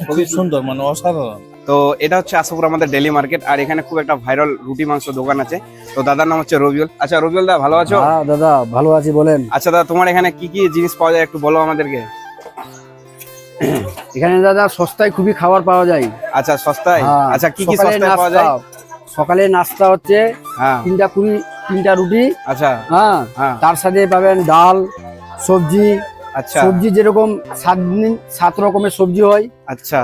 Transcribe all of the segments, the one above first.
খুবই সুন্দর, মানে অসাধারণ। তো এটা হচ্ছে আশাপুর আমাদের ডেলি মার্কেট, আর এখানে খুব একটা ভাইরাল রুটি মাংস দোকান আছে। তো দাদার নাম হচ্ছে রবিউল। আচ্ছা রবিউল দা, ভালো আছো? হ্যাঁ দাদা, ভালো আছি, বলেন। আচ্ছা দাদা, তোমার এখানে কি কি জিনিস পাওয়া যায় একটু বলো আমাদেরকে। এখানে দাদা সস্তায় খুবই খাবার পাওয়া যায়। আচ্ছা সস্তায়? হ্যাঁ, আচ্ছা কি কি সকালে সস্তায় পাওয়া যায়? সকালে নাস্তা হচ্ছে হ্যাঁ। 3টা রুটি। আচ্ছা। হ্যাঁ, হ্যাঁ। তার সাথে পাবেন ডাল, সবজি। আচ্ছা। সবজি যেরকম 7 রকমের সবজি হয়। আচ্ছা।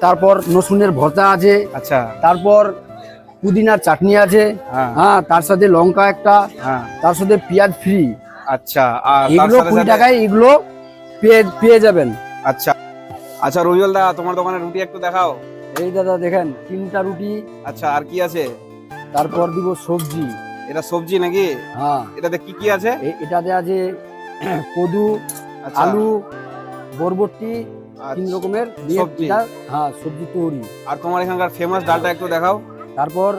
তারপর রসুনের ভর্তা আছে। আচ্ছা। তারপর পুদিনার চাটনি আছে। হ্যাঁ। হ্যাঁ, তার সাথে লঙ্কা একটা। হ্যাঁ। তার সাথে পেঁয়াজ ফ্রি। আচ্ছা, আর তার এগুলো সাথে 20 সাথে টাকায় এগুলো পেয়ে যাবেন। আচ্ছা। আচ্ছা রবিউল দা, তোমার দোকানের রুটি একটু দেখাও। এই দাদা দেখেন, 3টা রুটি। আচ্ছা, আর কি আছে? তারপর দিব সবজি। এটা সবজি নাকি? হ্যাঁ, এটাতে কি কি আছে? এটাতে আছে কদু, আচ্ছা। আলু, বরবটি, 3 রকমের দিয়ে সবজি। হ্যাঁ, সবজি তৈরি। আর তোমার এখানকার ফেমাস ডালটা একটু দেখাও। তারপর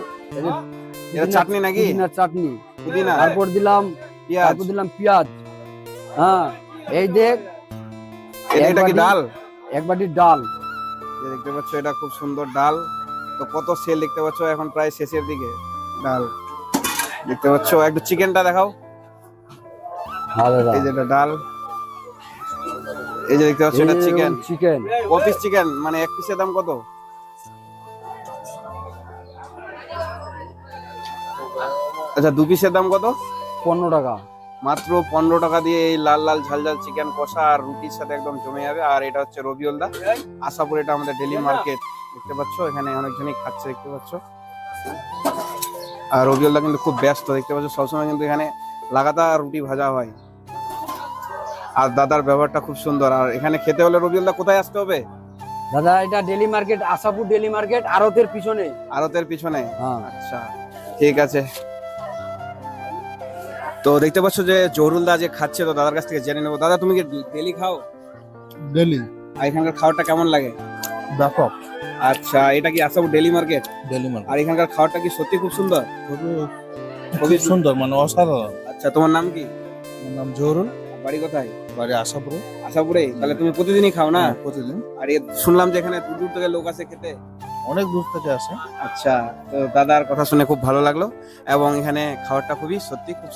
এটা চাটনি নাকি? পুদিনার চাটনি। পুদিনা, তারপর দিলাম পেঁয়াজ। পেঁয়াজ। হ্যাঁ, এই দেখ, এটা কি ডাল? এক বাটি ডাল। যে দেখতে পাচ্ছ, এটা খুব সুন্দর ডাল। তো কত সেল দেখতে পাচ্ছ, এখন প্রায় শেষের দিকে ডাল দেখতে পাচ্ছ। একটু চিকেনটা দেখাও। হ্যাঁ দাদা, এই যে এটা ডাল, এই যে দেখতে পাচ্ছ এটা চিকেন। চিকেন কত পিস চিকেন, মানে এক পিসের দাম কত? আচ্ছা, 2 পিসের দাম কত? 15 টাকা। মাত্র 15 টাকা দিয়ে এই লাল লাল ঝাল ঝাল চিকেন কষা আর রুটির সাথে একদম জমে যাবে। আর এটা হচ্ছে রবিউল দা, আশাপুর, এটা আমাদের ডেলি মার্কেট দেখতে পাচ্ছ। এখানে অনেকজনই খাচ্ছে দেখতে পাচ্ছ। আর রবিউল দা কিন্তু খুব ব্যস্ত দেখতে পাচ্ছ, সবসময় কিন্তু এখানে লাগাতার রুটি ভাজা হয়। আর দাদার ব্যবহারটা খুব সুন্দর। আর এখানে খেতে হলে রবিউল দা কোথায় আসতে হবে? দাদা, এটা daily market, Ashapur daily market, আড়তের পিছনে। আড়তের পিছনে? হ্যাঁ। আচ্ছা ঠিক আছে। তো দেখতে পাচ্ছ যে জহুরুল দা যে খাচ্ছে, তো দাদার কাছ থেকে জেনে নেবো। দাদা, তুমি কি ডেলি খাও? ডেলি। আর এখানকার খাবারটা কেমন লাগে? ব্যাপক। আচ্ছা, এটা কি Assam daily market? Daily market আর এখানকার খাবারটা কি সত্যি খুব সুন্দর? খুবই সুন্দর, মানে অসাধারণ। আচ্ছা, তোমার নাম কি? আমার নাম জহুরুল, বাড়ি কোথায়? বাড়ি আশাপুরে। আশাপুরে? তাহলে তুমি প্রতিদিনই খাও না? প্রতিদিন। আর শুনলাম যে এখানে দূর দূর থেকে লোক আসে খেতে। অনেক দূর থেকে আসে। আচ্ছা, তো দাদার কথা শুনে খুব ভালো লাগলো, এবং এখানে খাবারটা খুবই সত্যি খুব